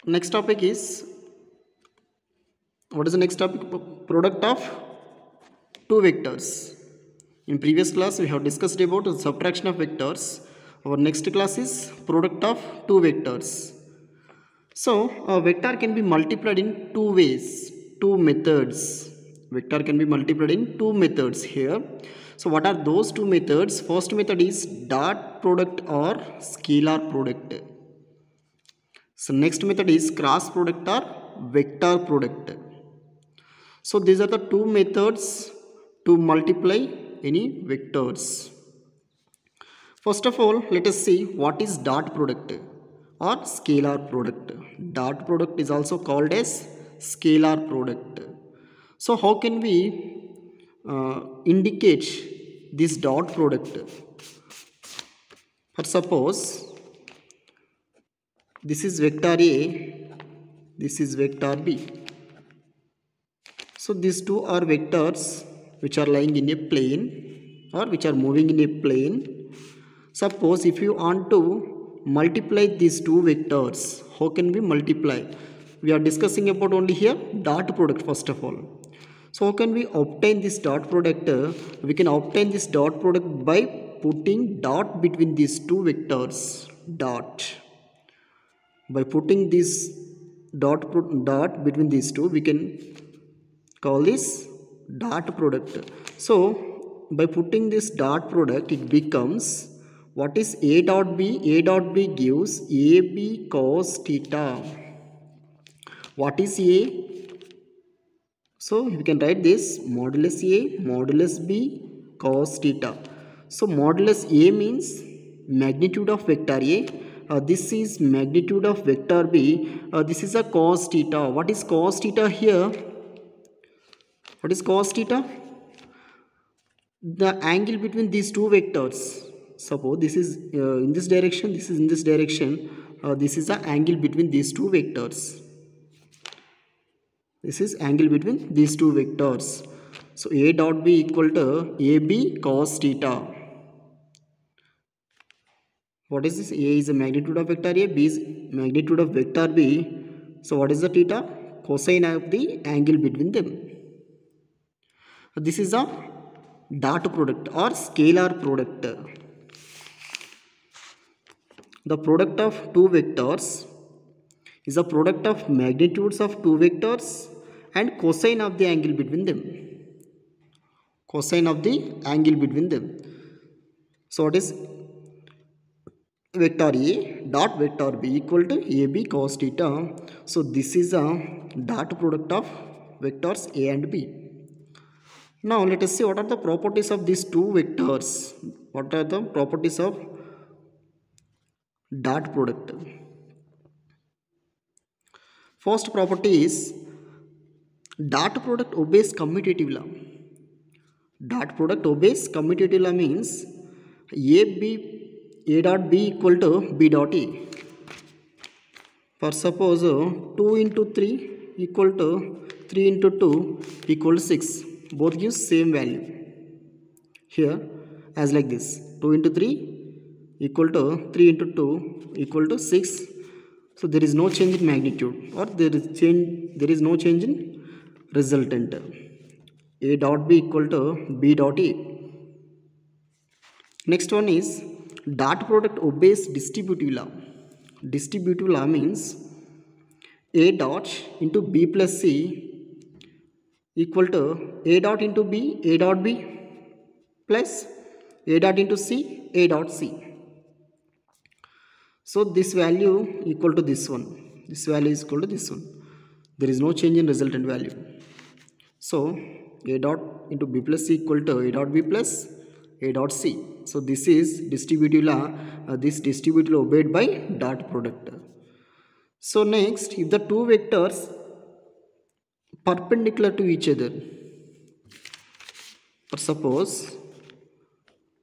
Next topic is, what is the next topic? Product of two vectors. In previous class we have discussed about the subtraction of vectors. Our next class is product of two vectors. So a vector can be multiplied in two ways, two methods. Vector can be multiplied in two methods here. So what are those two methods? First method is dot product or scalar product. So next method is cross product or vector product. So these are the two methods to multiply any vectors. First of all, let us see what is dot product or scalar product. Dot product is also called as scalar product. So how can we indicate this dot product? For suppose this is vector A, this is vector B. So these two are vectors which are lying in a plane or which are moving in a plane. Suppose if you want to multiply these two vectors, how can we multiply? We are discussing about only here dot product first of all. So how can we obtain this dot product? We can obtain this dot product by putting dot between these two vectors. Dot. By putting this dot between these two, we can call this dot product. So by putting this dot product, it becomes, what is A dot B? A dot B gives AB cos theta. What is A? So we can write this modulus A modulus B cos theta. So modulus A means magnitude of vector A. This is magnitude of vector B. This is a cos theta. What is cos theta here? What is cos theta? The angle between these two vectors. Suppose this is in this direction, this is in this direction. This is the angle between these two vectors. This is angle between these two vectors. So A dot B equal to AB cos theta. What is this? A is the magnitude of vector A, B is magnitude of vector B. So what is the theta? Cosine of the angle between them. This is a dot product or scalar product. The product of two vectors is a product of magnitudes of two vectors and cosine of the angle between them. Cosine of the angle between them. So what is vector A dot vector B equal to AB cos theta. So this is a dot product of vectors A and B. Now let us see what are the properties of these two vectors. What are the properties of dot product? First property is dot product obeys commutative law. Dot product obeys commutative law means A dot B equal to B dot A. For suppose 2 into 3 equal to 3 into 2 equal to 6. Both gives same value. Here as like this, 2 into 3 equal to 3 into 2 equal to 6. So there is no change in magnitude, or there is no change in resultant. A dot B equal to B dot A. Next one is dot product obeys distributive law. Distributive law means A dot into B plus C equal to A dot into B, A dot B plus A dot into C, A dot C. So this value equal to this one. This value is equal to this one. There is no change in resultant value. So A dot into B plus C equal to A dot B plus A dot C. So this is distributive law. This distributive law obeyed by dot product. So next, if the two vectors perpendicular to each other, for suppose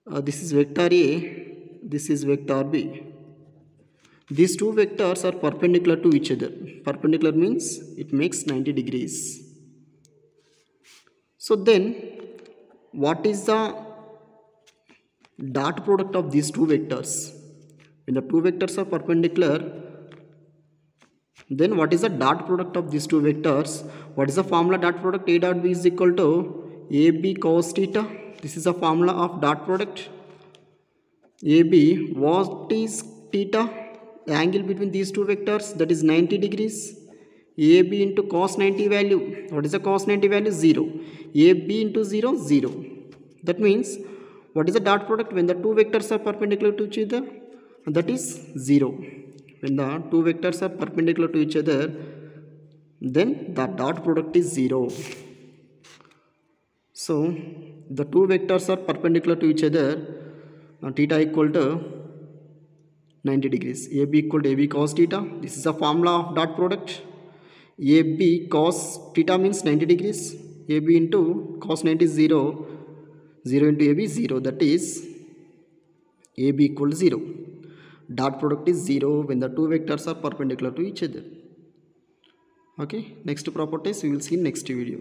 this is vector A, this is vector B. These two vectors are perpendicular to each other. Perpendicular means it makes 90 degrees. So then what is the dot product of these two vectors? When the two vectors are perpendicular, Then what is the dot product of these two vectors? What is the formula dot product? A dot b is equal to ab cos theta. This is the formula of dot product. AB, what is theta? The angle between these two vectors, that is 90 degrees. AB into cos 90 value. What is the cos 90 value? 0. AB into 0, 0. That means, what is the dot product when the two vectors are perpendicular to each other? That is 0. When the two vectors are perpendicular to each other, then the dot product is 0. So, the two vectors are perpendicular to each other. Theta equal to 90 degrees. AB equal to AB cos theta. This is the formula of dot product. AB cos theta means 90 degrees. AB into cos 90 is 0. 0 into AB 0. That is AB equal to 0. Dot product is 0 when the two vectors are perpendicular to each other. Okay. Next properties we will see in next video.